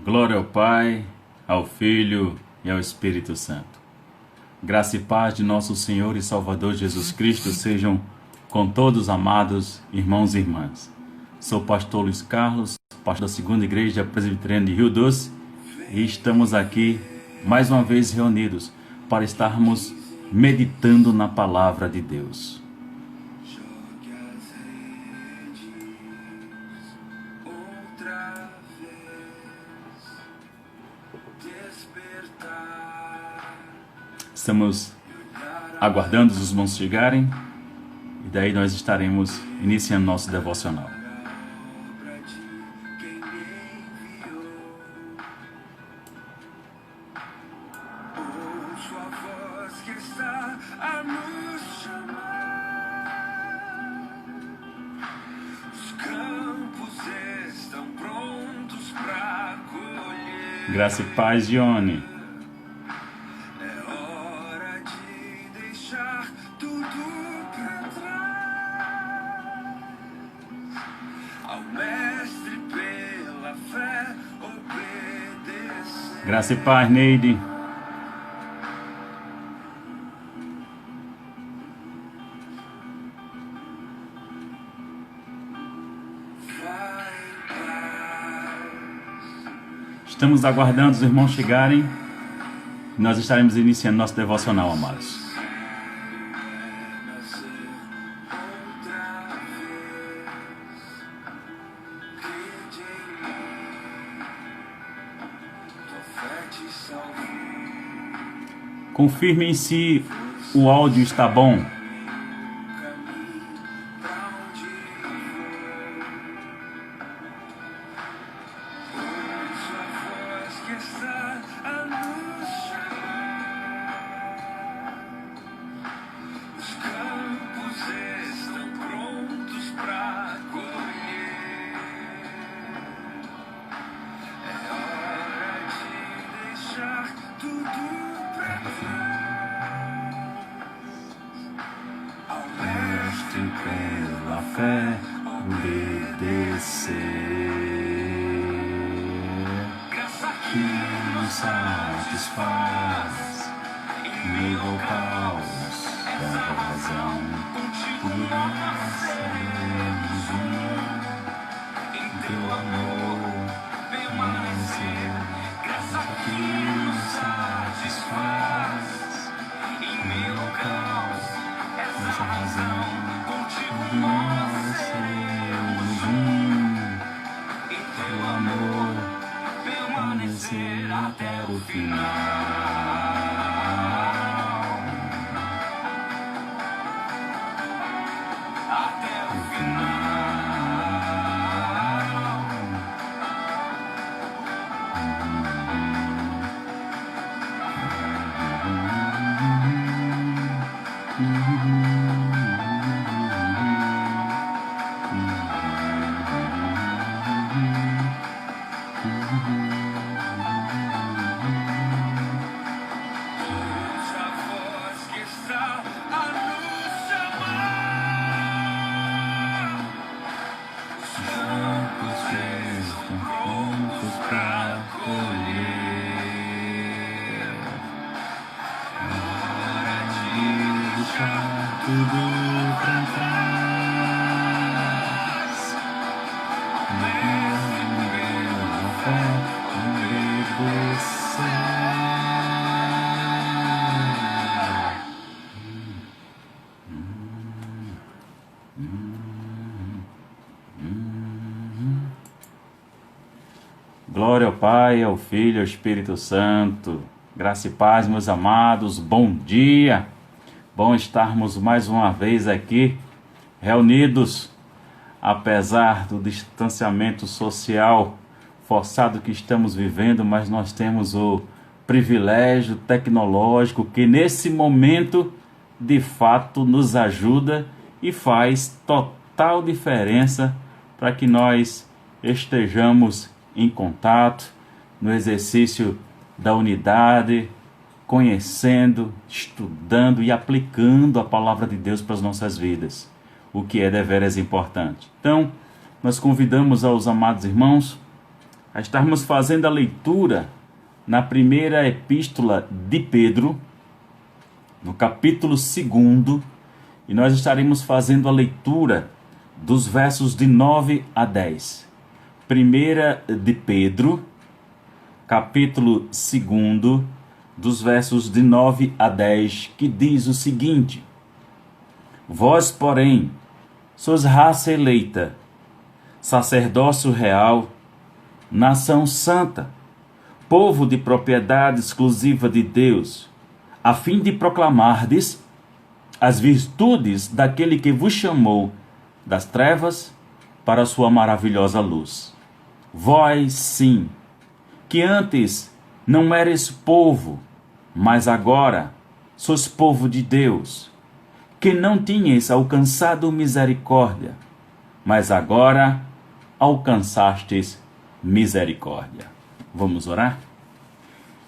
Glória ao Pai, ao Filho e ao Espírito Santo. Graça e paz de nosso Senhor e Salvador Jesus Cristo sejam com todos, amados irmãos e irmãs. Sou o pastor Luiz Carlos, pastor da Segunda Igreja Presbiteriana de Rio Doce, e estamos aqui mais uma vez reunidos para estarmos meditando na Palavra de Deus. Estamos aguardando os irmãos chegarem e daí nós estaremos iniciando nosso devocional. Graça e paz, Johnny. Graça e paz, Neide. Estamos aguardando os irmãos chegarem. Nós estaremos iniciando nosso devocional, amados. Confirmem se o áudio está bom. Pela fé obedecer, que nos satisfaz, meio ao caos da razão, por nós seremos em teu amor, amanhecer, que nos satisfaz, meio ao caos dessa razão. Nós seremos teu amor, permanecer até o final. Até o final. Tudo pra trás, a fé Glória ao Pai, ao Filho e ao Espírito Santo. Graça e paz, meus amados. Bom dia. Bom estarmos mais uma vez aqui, reunidos, apesar do distanciamento social forçado que estamos vivendo, mas nós temos o privilégio tecnológico que nesse momento, de fato, nos ajuda e faz total diferença para que nós estejamos em contato, no exercício da unidade, conhecendo, estudando e aplicando a palavra de Deus para as nossas vidas, o que é deveras importante. Então, nós convidamos aos amados irmãos a estarmos fazendo a leitura na primeira epístola de Pedro, no capítulo 2, e nós estaremos fazendo a leitura dos versos de 9 a 10. Primeira de Pedro, capítulo 2, dos versos de 9 a 10, que diz o seguinte: Vós, porém, sois raça eleita, sacerdócio real, nação santa, povo de propriedade exclusiva de Deus, a fim de proclamardes as virtudes daquele que vos chamou das trevas para a sua maravilhosa luz. Vós, sim, que antes não eres povo, mas agora sois povo de Deus, que não tinhas alcançado misericórdia, mas agora alcançastes misericórdia. Vamos orar?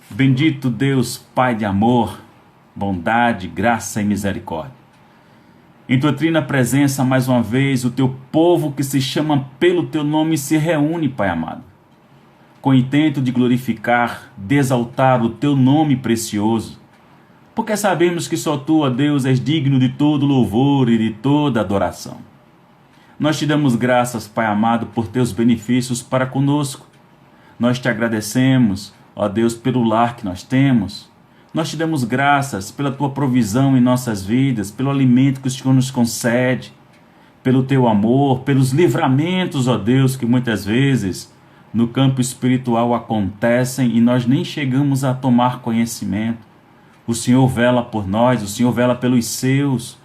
Bendito Deus, Pai de amor, bondade, graça e misericórdia. Em tua trina presença, mais uma vez, o teu povo que se chama pelo teu nome se reúne, Pai amado, com o intento de glorificar, de exaltar o teu nome precioso, porque sabemos que só tu, ó Deus, és digno de todo louvor e de toda adoração. Nós te damos graças, Pai amado, por teus benefícios para conosco. Nós te agradecemos, ó Deus, pelo lar que nós temos. Nós te damos graças pela tua provisão em nossas vidas, pelo alimento que o Senhor nos concede, pelo teu amor, pelos livramentos, ó Deus, que muitas vezes no campo espiritual acontecem e nós nem chegamos a tomar conhecimento. O Senhor vela por nós, o Senhor vela pelos seus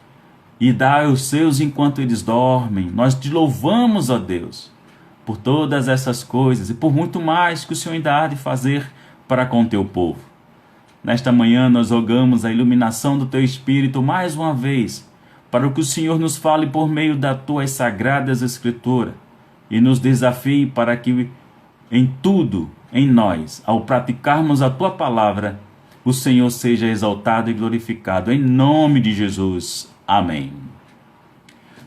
e dá aos seus enquanto eles dormem. Nós te louvamos, ó Deus, por todas essas coisas e por muito mais que o Senhor ainda há de fazer para com o teu povo. Nesta manhã nós rogamos a iluminação do teu Espírito mais uma vez, para que o Senhor nos fale por meio das tuas sagradas Escrituras e nos desafie para que em tudo, em nós, ao praticarmos a tua palavra, o Senhor seja exaltado e glorificado. Em nome de Jesus. Amém.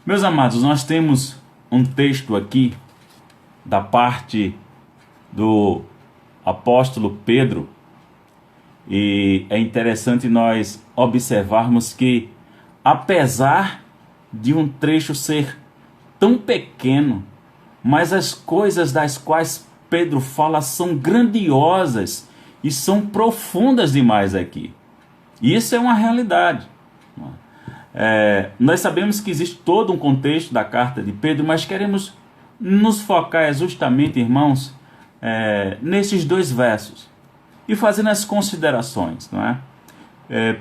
Meus amados, nós temos um texto aqui da parte do apóstolo Pedro, e é interessante nós observarmos que, apesar de um trecho ser tão pequeno, mas as coisas das quais Pedro fala são grandiosas e são profundas demais aqui. E isso é uma realidade. Nós sabemos que existe todo um contexto da carta de Pedro, mas queremos nos focar justamente, irmãos, nesses dois versos e fazendo as considerações, não é?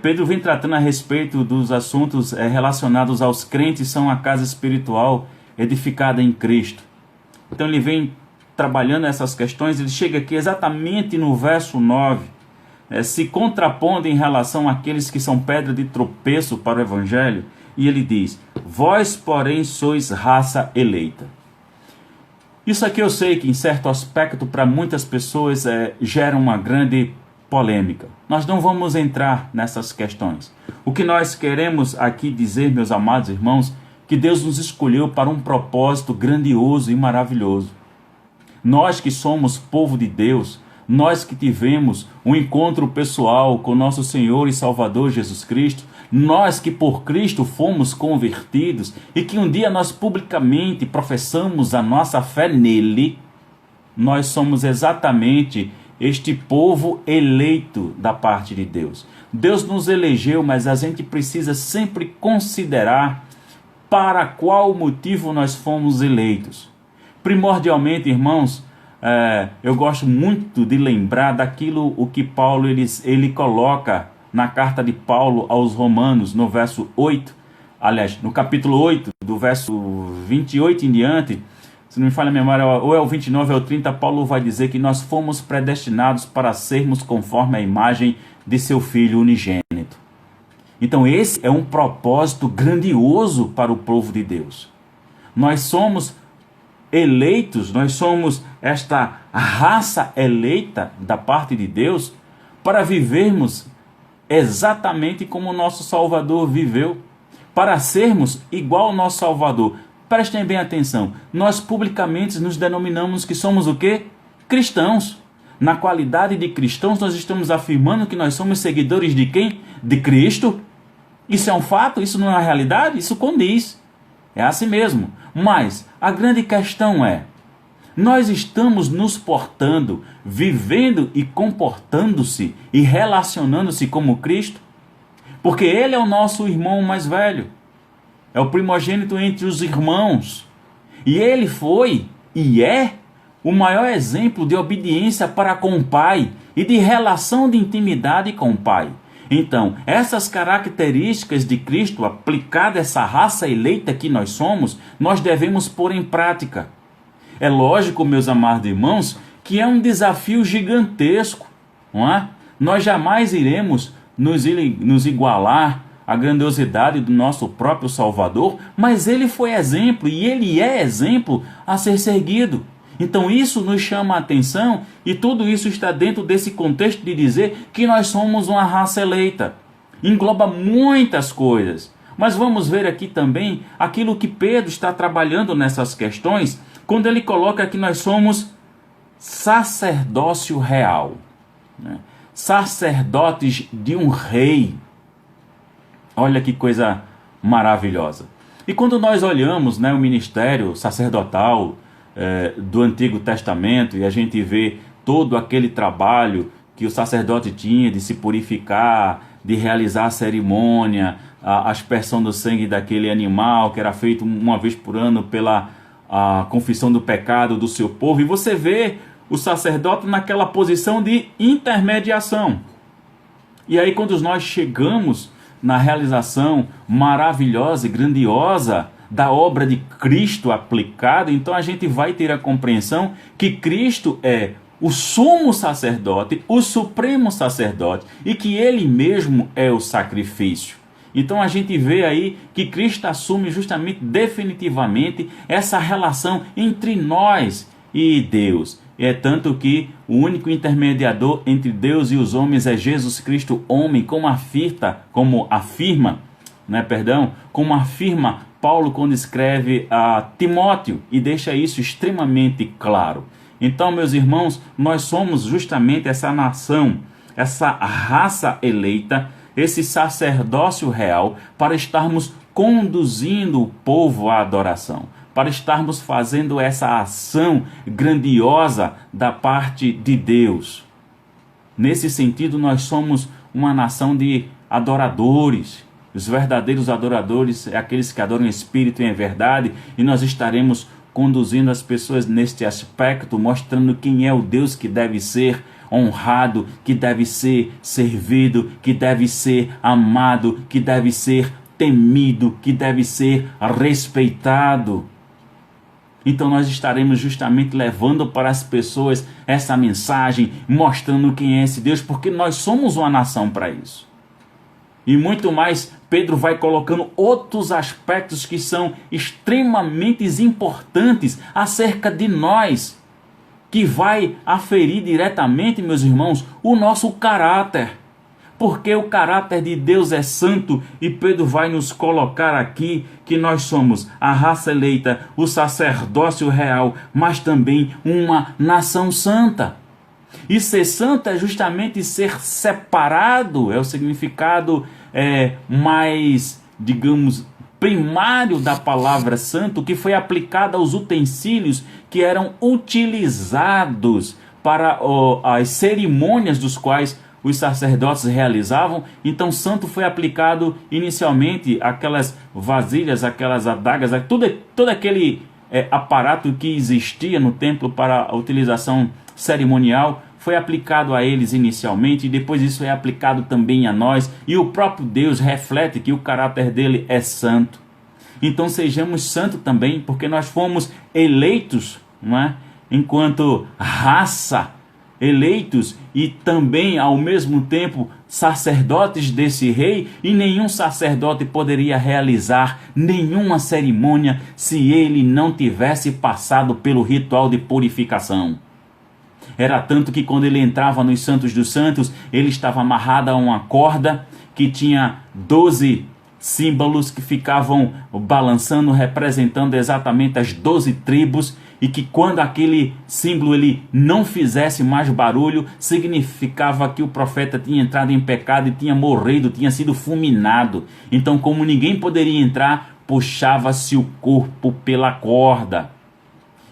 Pedro vem tratando a respeito dos assuntos relacionados aos crentes, são a casa espiritual edificada em Cristo. Então ele vem trabalhando essas questões, ele chega aqui exatamente no verso 9, se contrapondo em relação àqueles que são pedra de tropeço para o Evangelho, e ele diz: Vós, porém, sois raça eleita. Isso aqui eu sei que, em certo aspecto, para muitas pessoas gera uma grande polêmica. Nós não vamos entrar nessas questões. O que nós queremos aqui dizer, meus amados irmãos, que Deus nos escolheu para um propósito grandioso e maravilhoso. Nós que somos povo de Deus, nós que tivemos um encontro pessoal com nosso Senhor e Salvador Jesus Cristo, nós que por Cristo fomos convertidos e que um dia nós publicamente professamos a nossa fé nele, nós somos exatamente este povo eleito da parte de Deus. Deus nos elegeu, mas a gente precisa sempre considerar para qual motivo nós fomos eleitos. Primordialmente, irmãos, eu gosto muito de lembrar daquilo o que Paulo ele coloca na carta de Paulo aos Romanos, no verso 8, aliás, no capítulo 8, do verso 28 em diante, se não me falha a memória, ou é o 29 ou é o 30, Paulo vai dizer que nós fomos predestinados para sermos conforme a imagem de seu Filho unigênito. Então esse é um propósito grandioso para o povo de Deus. Nós somos eleitos, nós somos esta raça eleita da parte de Deus para vivermos exatamente como o nosso Salvador viveu, para sermos igual ao nosso Salvador. Prestem bem atenção, nós publicamente nos denominamos que somos o quê? cristãos. Na qualidade de cristãos, nós estamos afirmando que nós somos seguidores de quem? De Cristo. Isso é um fato? Isso não é uma realidade? Isso condiz. É assim mesmo. Mas a grande questão é, nós estamos nos portando, vivendo e comportando-se e relacionando-se como Cristo? Porque Ele é o nosso irmão mais velho. É o primogênito entre os irmãos. E Ele foi e é o maior exemplo de obediência para com o Pai e de relação de intimidade com o Pai. Então, essas características de Cristo, aplicada a essa raça eleita que nós somos, nós devemos pôr em prática. É lógico, meus amados irmãos, que é um desafio gigantesco, não é? Nós jamais iremos nos igualar à grandiosidade do nosso próprio Salvador, mas Ele foi exemplo e Ele é exemplo a ser seguido. Então isso nos chama a atenção e tudo isso está dentro desse contexto de dizer que nós somos uma raça eleita. Engloba muitas coisas. Mas vamos ver aqui também aquilo que Pedro está trabalhando nessas questões, quando ele coloca que nós somos sacerdócio real, né? Sacerdotes de um rei. Olha que coisa maravilhosa. E quando nós olhamos, né, o ministério sacerdotal do Antigo Testamento e a gente vê todo aquele trabalho que o sacerdote tinha de se purificar, de realizar a cerimônia, a aspersão do sangue daquele animal que era feito uma vez por ano pela confissão do pecado do seu povo, e você vê o sacerdote naquela posição de intermediação. E aí quando nós chegamos na realização maravilhosa e grandiosa da obra de Cristo aplicada, então a gente vai ter a compreensão que Cristo é o sumo sacerdote, o supremo sacerdote, e que Ele mesmo é o sacrifício. Então a gente vê aí que Cristo assume justamente, definitivamente, essa relação entre nós e Deus. É tanto que o único intermediador entre Deus e os homens é Jesus Cristo, homem, como afirma Paulo quando escreve a Timóteo, e deixa isso extremamente claro. Então, meus irmãos, nós somos justamente essa nação, essa raça eleita, esse sacerdócio real, para estarmos conduzindo o povo à adoração, para estarmos fazendo essa ação grandiosa da parte de Deus. Nesse sentido, nós somos uma nação de adoradores. Os verdadeiros adoradores é aqueles que adoram em espírito e em verdade, e nós estaremos conduzindo as pessoas neste aspecto, mostrando quem é o Deus que deve ser honrado, que deve ser servido, que deve ser amado, que deve ser temido, que deve ser respeitado. Então nós estaremos justamente levando para as pessoas essa mensagem, mostrando quem é esse Deus, porque nós somos uma nação para isso. E muito mais, Pedro vai colocando outros aspectos que são extremamente importantes acerca de nós, que vai aferir diretamente, meus irmãos, o nosso caráter. Porque o caráter de Deus é santo, e Pedro vai nos colocar aqui que nós somos a raça eleita, o sacerdócio real, mas também uma nação santa. E ser santo é justamente ser separado, é o significado mais, digamos, primário da palavra santo, que foi aplicada aos utensílios que eram utilizados para as cerimônias dos quais os sacerdotes realizavam. Então santo foi aplicado inicialmente aquelas vasilhas, aquelas adagas, todo aquele aparato que existia no templo para a utilização cerimonial, foi aplicado a eles inicialmente, e depois isso é aplicado também a nós, e o próprio Deus reflete que o caráter dele é santo. Então sejamos santos também, porque nós fomos eleitos, não é? Enquanto raça, eleitos e também ao mesmo tempo sacerdotes desse rei, e nenhum sacerdote poderia realizar nenhuma cerimônia se ele não tivesse passado pelo ritual de purificação. Era tanto que quando ele entrava nos Santos dos Santos, ele estava amarrado a uma corda que tinha 12 símbolos que ficavam balançando, representando exatamente as 12 tribos, e que quando aquele símbolo ele não fizesse mais barulho, significava que o profeta tinha entrado em pecado e tinha morrido, tinha sido fulminado. Então, como ninguém poderia entrar, puxava-se o corpo pela corda.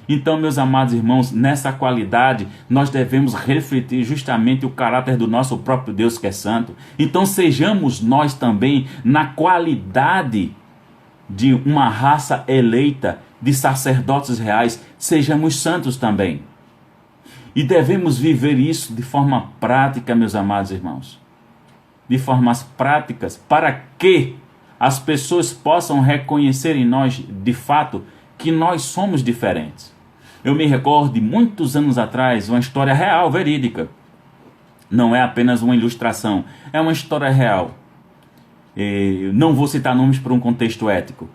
Então, meus amados irmãos, nessa qualidade, nós devemos refletir justamente o caráter do nosso próprio Deus que é santo. Então, sejamos nós também na qualidade de uma raça eleita, de sacerdotes reais, sejamos santos também. E devemos viver isso de forma prática, meus amados irmãos. De formas práticas, para que as pessoas possam reconhecer em nós, de fato, que nós somos diferentes. Eu me recordo de muitos anos atrás, uma história real, verídica. Não é apenas uma ilustração, é uma história real. Não vou citar nomes por um contexto ético.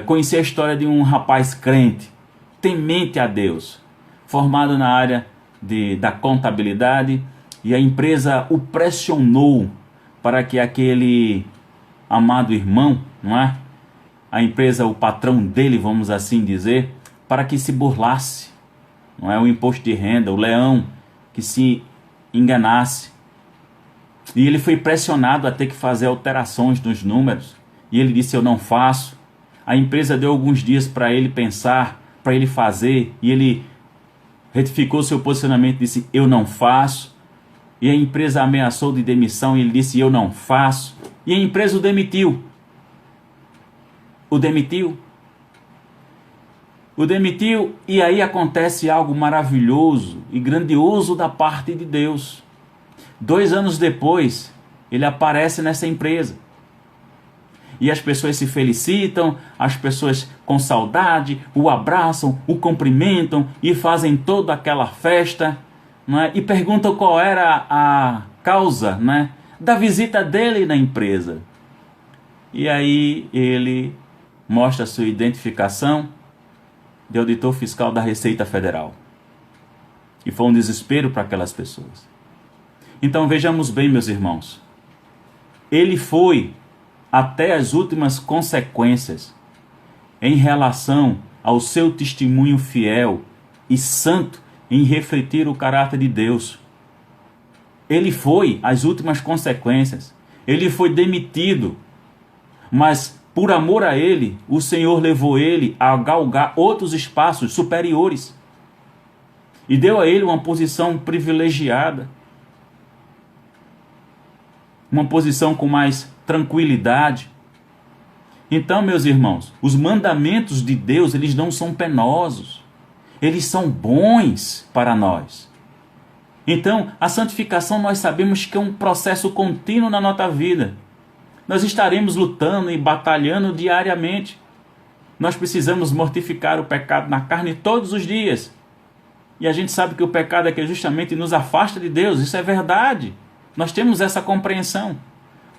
Conheci a história de um rapaz crente, temente a Deus, formado na área da contabilidade, e a empresa o pressionou para que aquele amado irmão, não é? A empresa, o patrão dele, vamos assim dizer, para que se burlasse, não é? O imposto de renda, o leão, que se enganasse. E ele foi pressionado a ter que fazer alterações nos números, e ele disse: eu não faço. A empresa deu alguns dias para ele pensar, para ele fazer, e ele retificou seu posicionamento e disse: eu não faço. E a empresa ameaçou de demissão e ele disse: eu não faço. E a empresa o demitiu. O demitiu, e aí acontece algo maravilhoso e grandioso da parte de Deus. 2 anos depois, ele aparece nessa empresa. E as pessoas se felicitam, as pessoas com saudade o abraçam, o cumprimentam e fazem toda aquela festa, não é? E perguntam qual era a causa, né, da visita dele na empresa. E aí ele mostra sua identificação de auditor fiscal da Receita Federal. E foi um desespero para aquelas pessoas. Então vejamos bem, meus irmãos. Ele foi até as últimas consequências em relação ao seu testemunho fiel e santo em refletir o caráter de Deus. Ele foi às últimas consequências. Ele foi demitido, mas por amor a ele, o Senhor levou ele a galgar outros espaços superiores e deu a ele uma posição privilegiada, uma posição com mais tranquilidade. Então, meus irmãos, os mandamentos de Deus, eles não são penosos, eles são bons para nós. Então, a santificação nós sabemos que é um processo contínuo na nossa vida. Nós estaremos lutando e batalhando diariamente. Nós precisamos mortificar o pecado na carne todos os dias. E a gente sabe que o pecado é que justamente nos afasta de Deus, isso é verdade. Nós temos essa compreensão.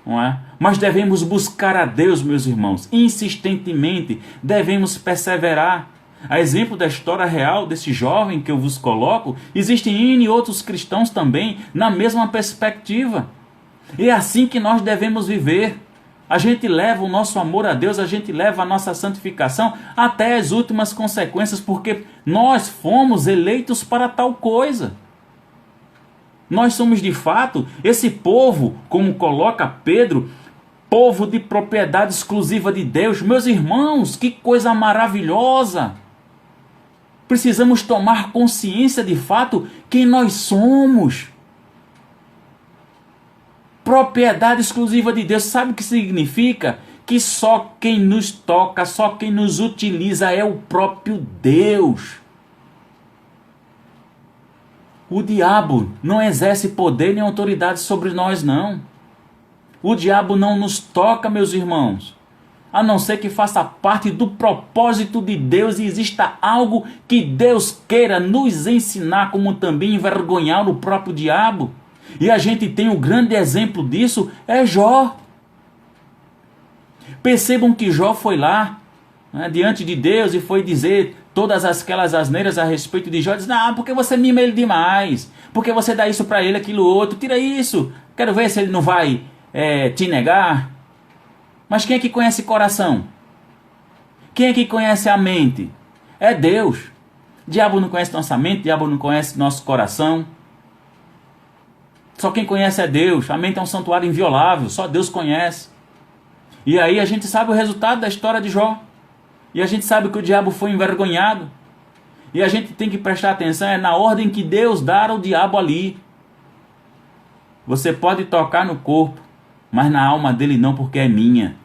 Não é? Mas devemos buscar a Deus, meus irmãos, insistentemente, devemos perseverar. A exemplo da história real desse jovem que eu vos coloco, existem N outros cristãos também na mesma perspectiva. E é assim que nós devemos viver. A gente leva o nosso amor a Deus, a gente leva a nossa santificação até as últimas consequências, porque nós fomos eleitos para tal coisa. Nós somos de fato esse povo, como coloca Pedro, povo de propriedade exclusiva de Deus. Meus irmãos, que coisa maravilhosa! Precisamos tomar consciência de fato quem nós somos. Propriedade exclusiva de Deus, sabe o que significa? Que só quem nos toca, só quem nos utiliza é o próprio Deus. O diabo não exerce poder nem autoridade sobre nós, não. O diabo não nos toca, meus irmãos, a não ser que faça parte do propósito de Deus e exista algo que Deus queira nos ensinar, como também envergonhar o próprio diabo. E a gente tem um grande exemplo disso, é Jó. Percebam que Jó foi lá, né, diante de Deus e foi dizer todas aquelas asneiras a respeito de Jó. Diz: não, porque você mima ele demais, porque você dá isso para ele, aquilo outro, tira isso, quero ver se ele não vai te negar. Mas quem é que conhece coração? Quem é que conhece a mente? É Deus. O diabo não conhece nossa mente, o diabo não conhece nosso coração. Só quem conhece é Deus. A mente é um santuário inviolável, só Deus conhece. E aí a gente sabe o resultado da história de Jó. E a gente sabe que o diabo foi envergonhado. E a gente tem que prestar atenção na ordem que Deus dá ao diabo ali. Você pode tocar no corpo, mas na alma dele não, porque é minha.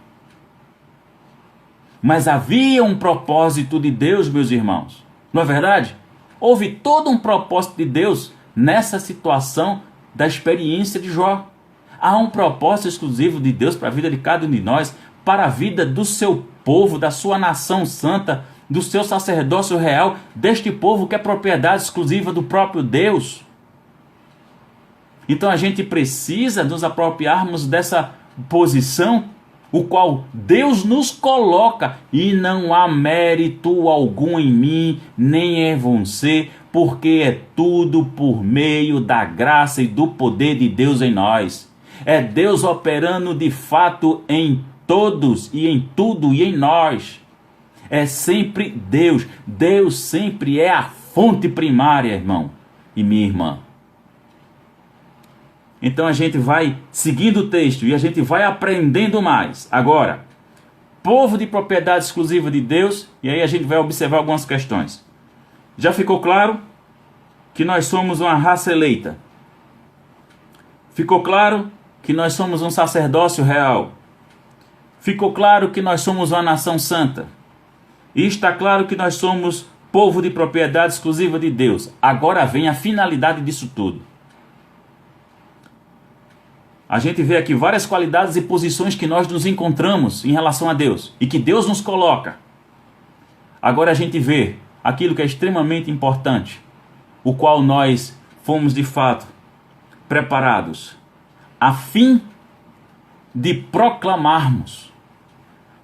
Mas havia um propósito de Deus, meus irmãos. Não é verdade? Houve todo um propósito de Deus nessa situação da experiência de Jó. Há um propósito exclusivo de Deus para a vida de cada um de nós, para a vida do seu povo, da sua nação santa, do seu sacerdócio real, deste povo que é propriedade exclusiva do próprio Deus. Então a gente precisa nos apropriarmos dessa posição, o qual Deus nos coloca, e não há mérito algum em mim, nem em você, porque é tudo por meio da graça e do poder de Deus em nós. É Deus operando de fato em todos e em tudo e em nós. É sempre Deus. Deus sempre é a fonte primária, irmão e minha irmã. Então a gente vai seguindo o texto e a gente vai aprendendo mais. Agora, povo de propriedade exclusiva de Deus, e aí a gente vai observar algumas questões. Já ficou claro que nós somos uma raça eleita? Ficou claro que nós somos um sacerdócio real? Ficou claro que nós somos uma nação santa? E está claro que nós somos povo de propriedade exclusiva de Deus. Agora vem a finalidade disso tudo. A gente vê aqui várias qualidades e posições que nós nos encontramos em relação a Deus e que Deus nos coloca. Agora a gente vê aquilo que é extremamente importante, o qual nós fomos de fato preparados a fim de proclamarmos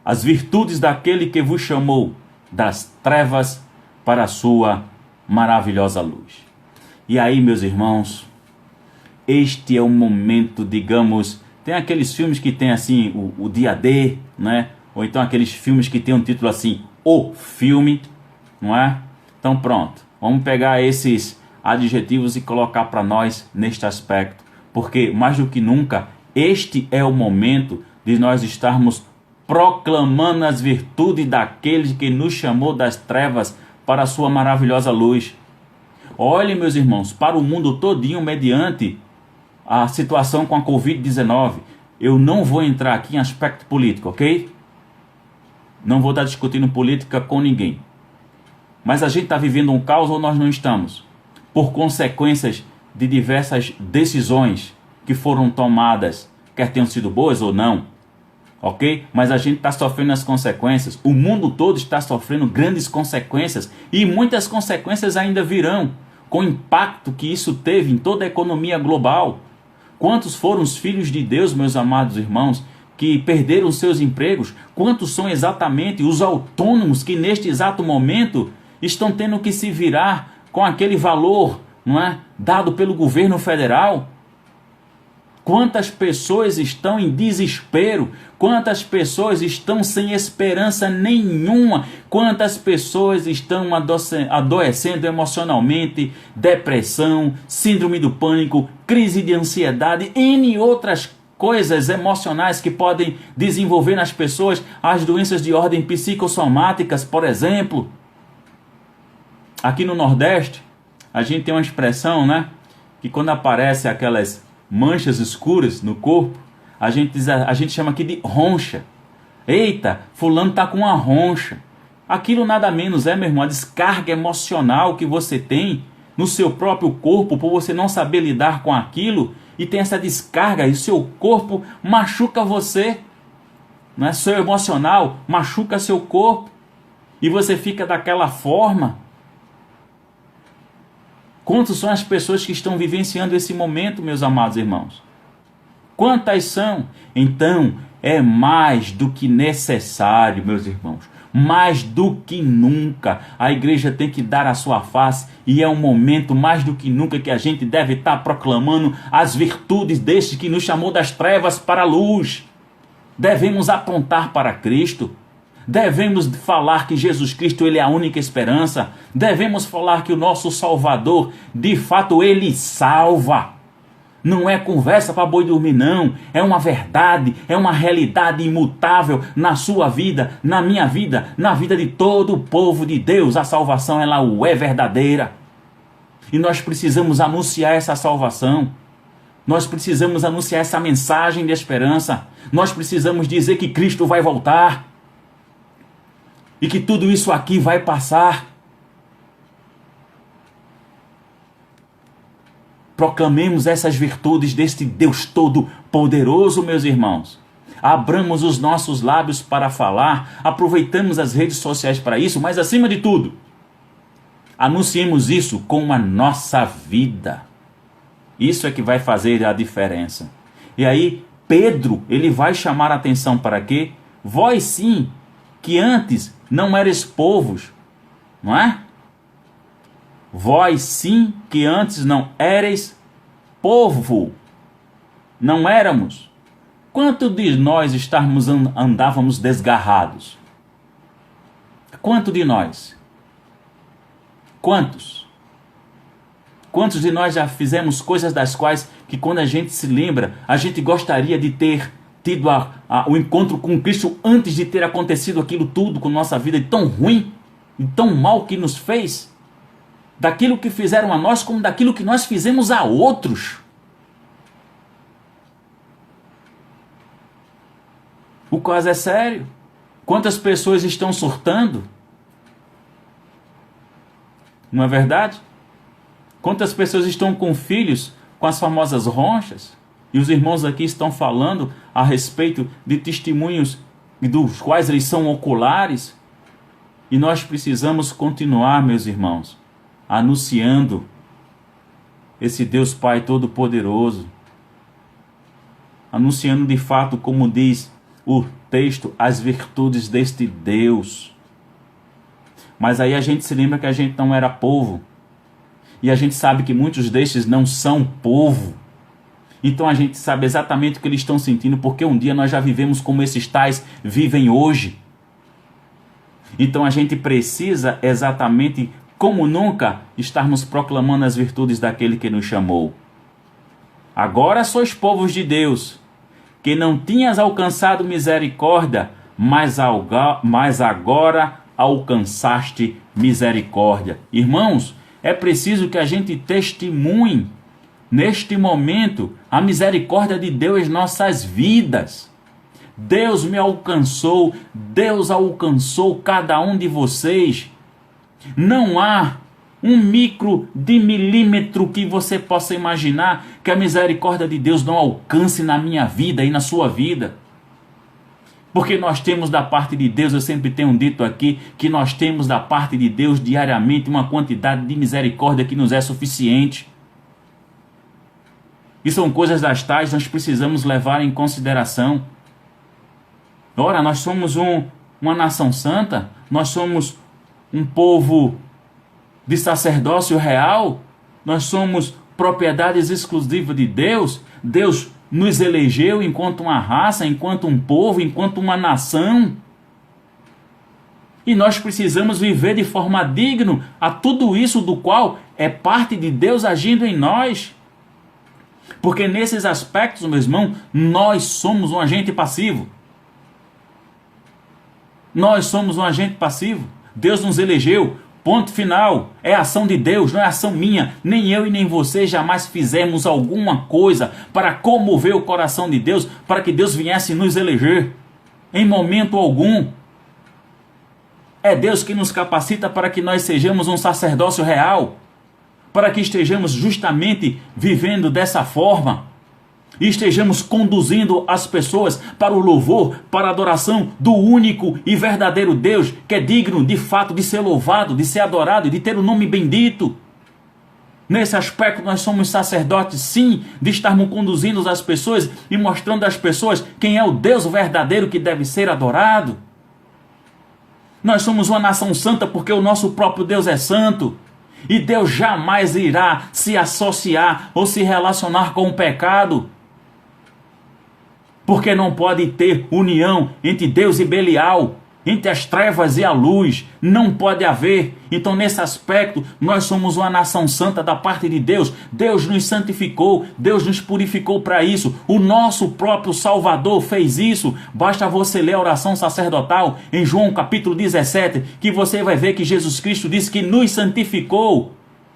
as virtudes daquele que vos chamou das trevas para a sua maravilhosa luz. E aí, meus irmãos, este é o momento, digamos, tem aqueles filmes que tem assim o dia D, né? Ou então aqueles filmes que tem um título assim, O Filme, não é? Então pronto, vamos pegar esses adjetivos e colocar para nós neste aspecto, porque mais do que nunca, este é o momento de nós estarmos proclamando as virtudes daquele que nos chamou das trevas para a sua maravilhosa luz. Olhem, meus irmãos, para o mundo todinho mediante a situação com a Covid-19. Eu não vou entrar aqui em aspecto político, ok? Não vou estar discutindo política com ninguém. Mas a gente está vivendo um caos ou nós não estamos? Por consequências de diversas decisões que foram tomadas, quer tenham sido boas ou não, ok? Mas a gente está sofrendo as consequências. O mundo todo está sofrendo grandes consequências e muitas consequências ainda virão, com o impacto que isso teve em toda a economia global. Quantos foram os filhos de Deus, meus amados irmãos, que perderam seus empregos? Quantos são exatamente os autônomos que neste exato momento estão tendo que se virar com aquele valor, não é, dado pelo governo federal? Quantas pessoas estão em desespero? Quantas pessoas estão sem esperança nenhuma? Quantas pessoas estão adoecendo emocionalmente, depressão, síndrome do pânico, crise de ansiedade, N outras coisas emocionais que podem desenvolver nas pessoas, as doenças de ordem psicossomáticas, por exemplo. Aqui no Nordeste, a gente tem uma expressão, né, que quando aparece aquelas manchas escuras no corpo, a gente chama aqui de roncha. Eita, fulano está com uma roncha. Aquilo nada menos é, meu irmão, a descarga emocional que você tem no seu próprio corpo por você não saber lidar com aquilo, e tem essa descarga e o seu corpo machuca você, não é? Seu emocional machuca seu corpo e você fica daquela forma. Quantas são as pessoas que estão vivenciando esse momento, meus amados irmãos? Quantas são? Então, é mais do que necessário, meus irmãos. Mais do que nunca, a igreja tem que dar a sua face, e é um momento mais do que nunca que a gente deve estar proclamando as virtudes deste que nos chamou das trevas para a luz. Devemos apontar para Cristo. Devemos falar que Jesus Cristo ele é a única esperança. Devemos falar que o nosso Salvador, de fato, ele salva. Não é conversa para boi dormir, não. É uma verdade, é uma realidade imutável na sua vida, na minha vida, na vida de todo o povo de Deus. A salvação, ela é verdadeira. E nós precisamos anunciar essa salvação. Nós precisamos anunciar essa mensagem de esperança. Nós precisamos dizer que Cristo vai voltar. E que tudo isso aqui vai passar. Proclamemos essas virtudes deste Deus Todo-Poderoso, meus irmãos. Abramos os nossos lábios para falar. Aproveitamos as redes sociais para isso. Mas acima de tudo, anunciemos isso com a nossa vida. Isso é que vai fazer a diferença. E aí, Pedro, ele vai chamar a atenção para quê? Vós sim, que antes não eres povos, não é? Vós sim, que antes não eres povo. Não éramos. Quanto de nós andávamos desgarrados? Quanto de nós? Quantos? Quantos de nós já fizemos coisas das quais que quando a gente se lembra, a gente gostaria de ter tido o encontro com Cristo antes de ter acontecido aquilo tudo com nossa vida, tão ruim e tão mal que nos fez, daquilo que fizeram a nós como daquilo que nós fizemos a outros. O caso é sério. Quantas pessoas estão surtando? Não é verdade? Quantas pessoas estão com filhos com as famosas ronchas? E os irmãos aqui estão falando a respeito de testemunhos dos quais eles são oculares. E nós precisamos continuar, meus irmãos, anunciando esse Deus Pai Todo-Poderoso. Anunciando de fato, como diz o texto, as virtudes deste Deus. Mas aí a gente se lembra que a gente não era povo. E a gente sabe que muitos destes não são povo. Então a gente sabe exatamente o que eles estão sentindo, porque um dia nós já vivemos como esses tais vivem hoje. Então a gente precisa exatamente, como nunca, estarmos proclamando as virtudes daquele que nos chamou. Agora sois povos de Deus, que não tinhas alcançado misericórdia, mas agora alcançaste misericórdia. Irmãos, é preciso que a gente testemunhe neste momento a misericórdia de Deus em nossas vidas. Deus me alcançou, Deus alcançou cada um de vocês. Não há um micro de milímetro que você possa imaginar que a misericórdia de Deus não alcance na minha vida e na sua vida. Porque nós temos da parte de Deus, eu sempre tenho dito aqui, que nós temos da parte de Deus diariamente uma quantidade de misericórdia que nos é suficiente. E são coisas das tais nós precisamos levar em consideração. Ora, nós somos uma nação santa, nós somos um povo de sacerdócio real, nós somos propriedades exclusivas de Deus. Deus nos elegeu enquanto uma raça, enquanto um povo, enquanto uma nação. E nós precisamos viver de forma digna a tudo isso do qual é parte de Deus agindo em nós. Porque nesses aspectos, meu irmão, nós somos um agente passivo. Nós somos um agente passivo. Deus nos elegeu. Ponto final. É ação de Deus, não é ação minha. Nem eu e nem você jamais fizemos alguma coisa para comover o coração de Deus, para que Deus viesse nos eleger. Em momento algum. É Deus que nos capacita para que nós sejamos um sacerdócio real. Para que estejamos justamente vivendo dessa forma. E estejamos conduzindo as pessoas para o louvor, para a adoração do único e verdadeiro Deus, que é digno de fato de ser louvado, de ser adorado e de ter o nome bendito. Nesse aspecto nós somos sacerdotes, sim, de estarmos conduzindo as pessoas e mostrando às pessoas quem é o Deus verdadeiro que deve ser adorado. Nós somos uma nação santa porque o nosso próprio Deus é santo. E Deus jamais irá se associar ou se relacionar com o pecado. Porque não pode ter união entre Deus e Belial. entre as trevas e a luz. Não pode haver. Então, nesse aspecto, nós somos uma nação santa da parte de Deus. Deus nos santificou, Deus nos purificou para isso. O nosso próprio Salvador fez isso. Basta você ler a oração sacerdotal em João capítulo 17, que você vai ver que Jesus Cristo disse que nos santificou.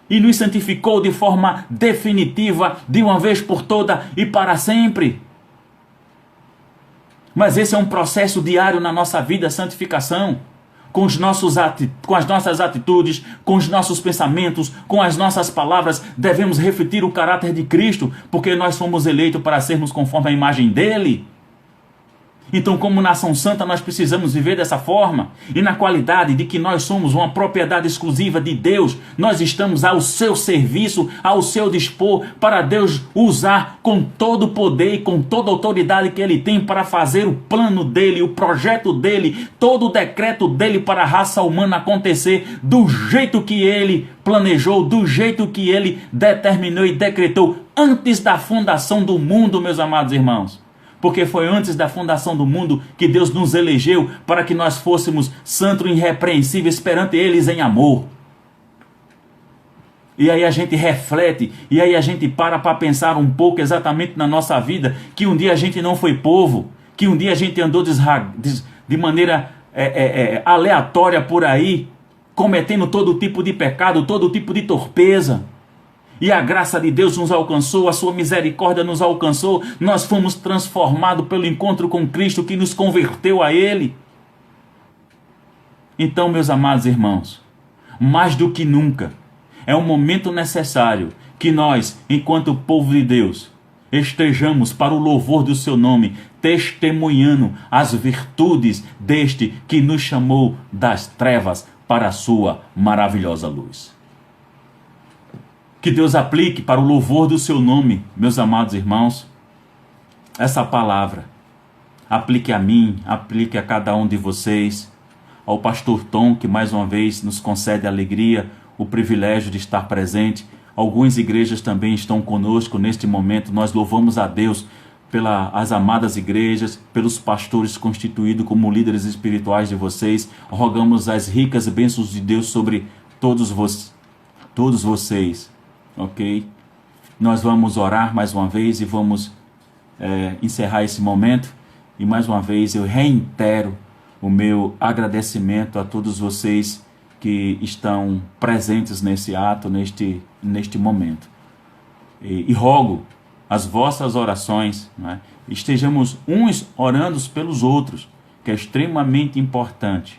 E nos santificou de forma definitiva, de uma vez por toda e para sempre. Mas esse é um processo diário na nossa vida, santificação. Com as nossas atitudes, com os nossos pensamentos, com as nossas palavras, devemos refletir o caráter de Cristo, porque nós fomos eleitos para sermos conforme a imagem dele. Então, como nação santa, nós precisamos viver dessa forma. E na qualidade de que nós somos uma propriedade exclusiva de Deus, nós estamos ao seu serviço, ao seu dispor, para Deus usar com todo o poder e com toda a autoridade que Ele tem para fazer o plano dEle, o projeto dEle, todo o decreto dEle para a raça humana acontecer do jeito que Ele planejou, do jeito que Ele determinou e decretou antes da fundação do mundo, meus amados irmãos. Porque foi antes da fundação do mundo que Deus nos elegeu para que nós fôssemos santos e irrepreensíveis perante eles em amor. E aí a gente reflete, e aí a gente para pensar um pouco exatamente na nossa vida, que um dia a gente não foi povo, que um dia a gente andou de maneira aleatória por aí, cometendo todo tipo de pecado, todo tipo de torpeza. E a graça de Deus nos alcançou, a sua misericórdia nos alcançou, nós fomos transformados pelo encontro com Cristo que nos converteu a Ele. Então, meus amados irmãos, mais do que nunca, é um momento necessário que nós, enquanto povo de Deus, estejamos para o louvor do seu nome, testemunhando as virtudes deste que nos chamou das trevas para a sua maravilhosa luz. Que Deus aplique para o louvor do seu nome, meus amados irmãos, essa palavra. Aplique a mim, aplique a cada um de vocês, ao pastor Tom, que mais uma vez nos concede a alegria, o privilégio de estar presente. Algumas igrejas também estão conosco neste momento. Nós louvamos a Deus pelas amadas igrejas, pelos pastores constituídos como líderes espirituais de vocês. Rogamos as ricas bênçãos de Deus sobre todos vocês. Ok? Nós vamos orar mais uma vez e vamos encerrar esse momento. E mais uma vez eu reitero o meu agradecimento a todos vocês que estão presentes nesse ato, neste momento. E rogo as vossas orações, né? Estejamos uns orando pelos outros, que é extremamente importante.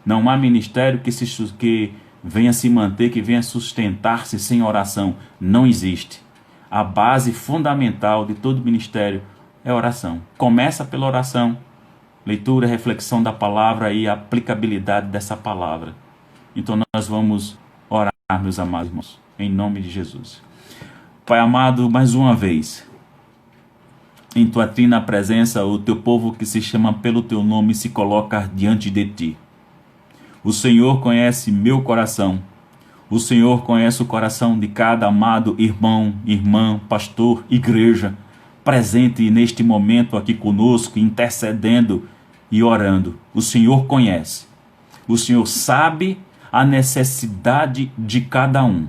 Não há ministério que venha se manter, que venha sustentar-se sem oração. Não existe. A base fundamental de todo ministério é oração. Começa pela oração, leitura, reflexão da palavra e a aplicabilidade dessa palavra. Então nós vamos orar, meus amados irmãos, em nome de Jesus. Pai amado, mais uma vez, em tua trina presença, o teu povo que se chama pelo teu nome se coloca diante de ti. O Senhor conhece meu coração. O Senhor conhece o coração de cada amado irmão, irmã, pastor, igreja, presente neste momento aqui conosco, intercedendo e orando. O Senhor conhece. O Senhor sabe a necessidade de cada um.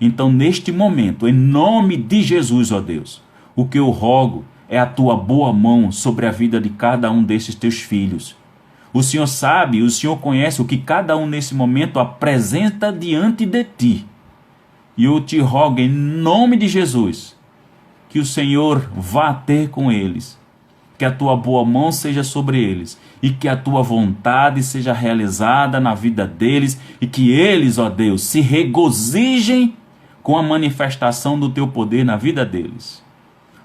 Então, neste momento, em nome de Jesus, ó Deus, o que eu rogo é a tua boa mão sobre a vida de cada um desses teus filhos. O Senhor sabe, o Senhor conhece o que cada um nesse momento apresenta diante de ti. E eu te rogo em nome de Jesus, que o Senhor vá ter com eles, que a tua boa mão seja sobre eles, e que a tua vontade seja realizada na vida deles, e que eles, ó Deus, se regozijem com a manifestação do teu poder na vida deles.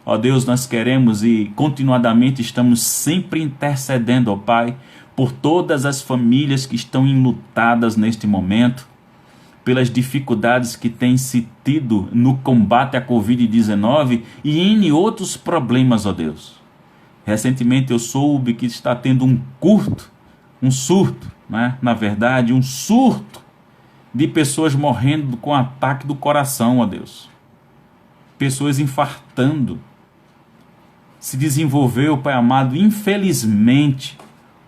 Ó Deus, nós queremos e continuadamente estamos sempre intercedendo, ó Pai, por todas as famílias que estão enlutadas neste momento, pelas dificuldades que têm se tido no combate à Covid-19 e em outros problemas, ó Deus. Recentemente eu soube que está tendo um surto, né? Na verdade, um surto de pessoas morrendo com ataque do coração, ó Deus. Pessoas infartando. Se desenvolveu, Pai amado, infelizmente,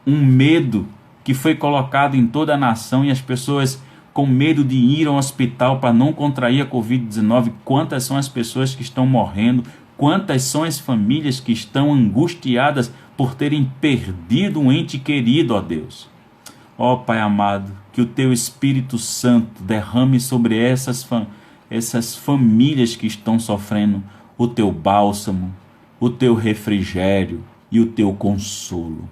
um medo que foi colocado em toda a nação e as pessoas com medo de ir ao hospital para não contrair a Covid-19. Quantas são as pessoas que estão morrendo? Quantas são as famílias que estão angustiadas por terem perdido um ente querido, ó Deus? Ó Pai amado, que o Teu Espírito Santo derrame sobre essas famílias que estão sofrendo o Teu bálsamo, o Teu refrigério e o Teu consolo.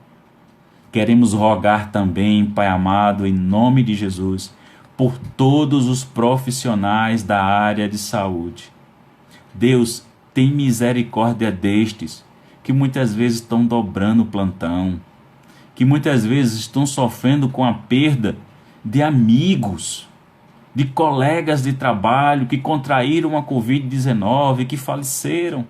Queremos rogar também, Pai amado, em nome de Jesus, por todos os profissionais da área de saúde. Deus, tem misericórdia destes, que muitas vezes estão dobrando o plantão, que muitas vezes estão sofrendo com a perda de amigos, de colegas de trabalho que contraíram a Covid-19, que faleceram.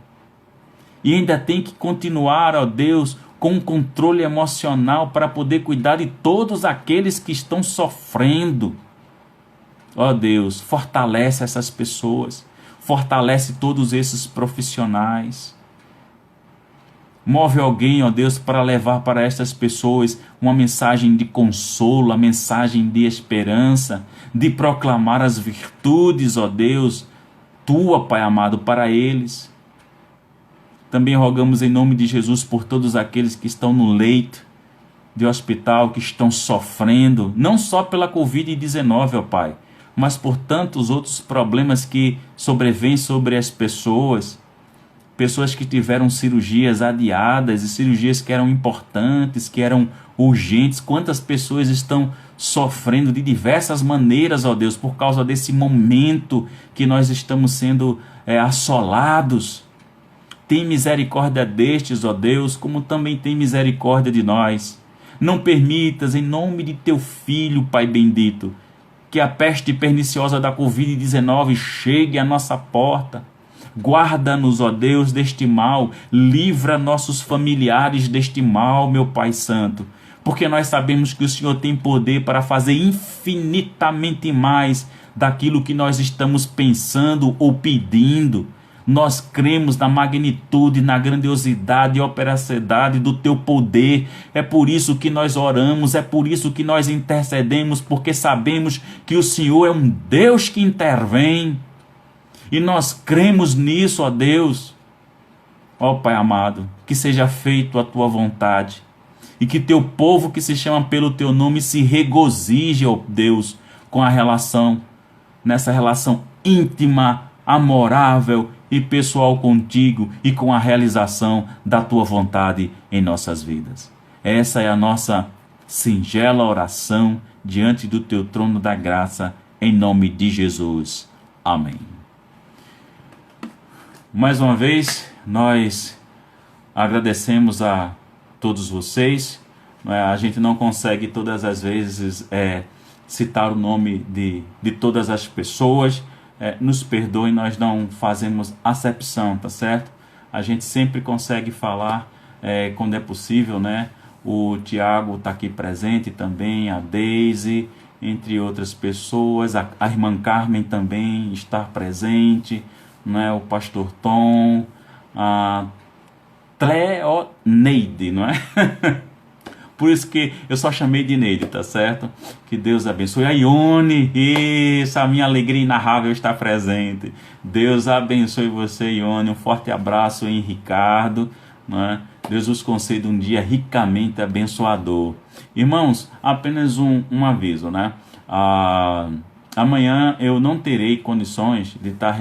E ainda tem que continuar, ó Deus, com um controle emocional para poder cuidar de todos aqueles que estão sofrendo. Ó Deus, fortalece essas pessoas, fortalece todos esses profissionais. Move alguém, ó Deus, para levar para estas pessoas uma mensagem de consolo, a mensagem de esperança, de proclamar as virtudes, ó Deus, Tua, Pai amado, para eles. Também rogamos em nome de Jesus por todos aqueles que estão no leito de hospital, que estão sofrendo, não só pela Covid-19, ó Pai, mas por tantos outros problemas que sobrevêm sobre as pessoas que tiveram cirurgias adiadas e cirurgias que eram importantes, que eram urgentes. Quantas pessoas estão sofrendo de diversas maneiras, ó Deus, por causa desse momento que nós estamos sendo assolados. Tem misericórdia destes, ó Deus, como também tem misericórdia de nós. Não permitas, em nome de Teu Filho, Pai bendito, que a peste perniciosa da Covid-19 chegue à nossa porta. Guarda-nos, ó Deus, deste mal. Livra nossos familiares deste mal, meu Pai Santo. Porque nós sabemos que o Senhor tem poder para fazer infinitamente mais daquilo que nós estamos pensando ou pedindo. Nós cremos na magnitude, na grandiosidade e operacidade do Teu poder. É por isso que nós oramos, é por isso que nós intercedemos, porque sabemos que o Senhor é um Deus que intervém. E nós cremos nisso, ó Deus. Ó Pai amado, que seja feito a Tua vontade. E que Teu povo que se chama pelo Teu nome se regozije, ó Deus, com a relação, nessa relação íntima, amorável e pessoal contigo e com a realização da Tua vontade em nossas vidas. Essa é a nossa singela oração diante do Teu trono da graça, em nome de Jesus. Amém. Mais uma vez, nós agradecemos a todos vocês. A gente não consegue todas as vezes citar o nome de todas as pessoas. Nos perdoe, nós não fazemos acepção, tá certo? A gente sempre consegue falar quando é possível, né? O Tiago está aqui presente também, a Deise, entre outras pessoas. A irmã Carmen também está presente, né? O pastor Tom, a Cleoneide, não é? Por isso que eu só chamei de Neide, tá certo? Que Deus abençoe. A Ione, isso, a minha alegria inarrável está presente. Deus abençoe você, Ione. Um forte abraço em Ricardo, né? Deus os conceda um dia ricamente abençoador. Irmãos, apenas um aviso, né? Amanhã eu não terei condições de estar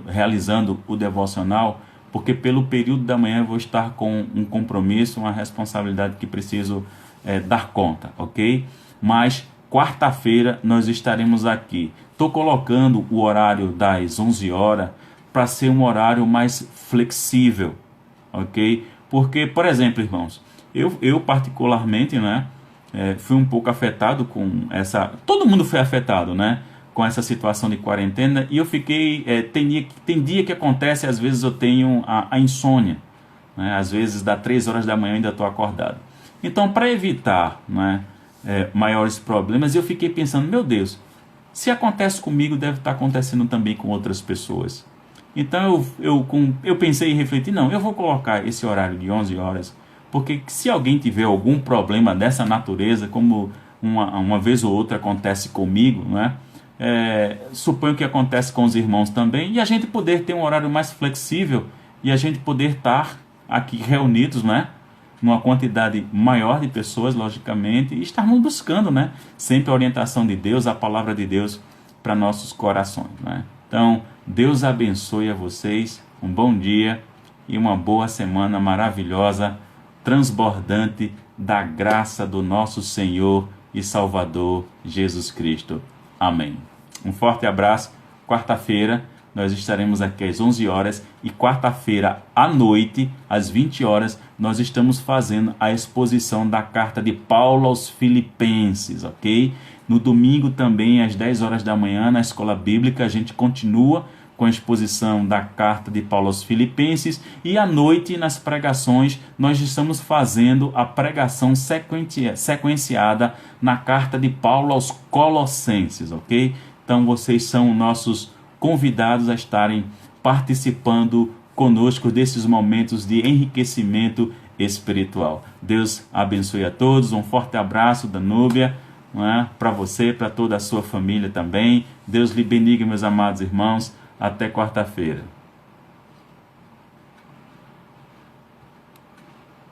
realizando o devocional, porque pelo período da manhã eu vou estar com um compromisso, uma responsabilidade que preciso dar conta, ok? Mas quarta-feira nós estaremos aqui. Estou colocando o horário das 11 horas para ser um horário mais flexível, ok? Porque, por exemplo, irmãos, eu particularmente, né, fui um pouco afetado com essa... Todo mundo foi afetado, né? Com essa situação de quarentena, e eu fiquei, tem dia que acontece, às vezes eu tenho a insônia, né? Às vezes dá 3 horas da manhã e ainda estou acordado. Então, para evitar, né, maiores problemas, eu fiquei pensando, meu Deus, se acontece comigo, deve estar acontecendo também com outras pessoas. Então eu pensei e refleti, não, eu vou colocar esse horário de 11 horas, porque se alguém tiver algum problema dessa natureza, como uma vez ou outra acontece comigo, né? Suponho que acontece com os irmãos também, e a gente poder ter um horário mais flexível e a gente poder estar aqui reunidos, né? Numa quantidade maior de pessoas, logicamente, e estarmos buscando, né? Sempre a orientação de Deus, a palavra de Deus para nossos corações, né? Então, Deus abençoe a vocês, um bom dia e uma boa semana maravilhosa, transbordante da graça do nosso Senhor e Salvador Jesus Cristo. Amém. Um forte abraço. Quarta-feira nós estaremos aqui às 11 horas e quarta-feira à noite, às 20 horas, nós estamos fazendo a exposição da carta de Paulo aos Filipenses, ok? No domingo também, às 10 horas da manhã, na Escola Bíblica, a gente continua com a exposição da carta de Paulo aos Filipenses, e à noite, nas pregações, nós estamos fazendo a pregação sequenciada na carta de Paulo aos Colossenses, ok? Então vocês são nossos convidados a estarem participando conosco desses momentos de enriquecimento espiritual. Deus abençoe a todos, um forte abraço da Núbia, para você, para toda a sua família também. Deus lhe bendiga, meus amados irmãos. Até quarta-feira.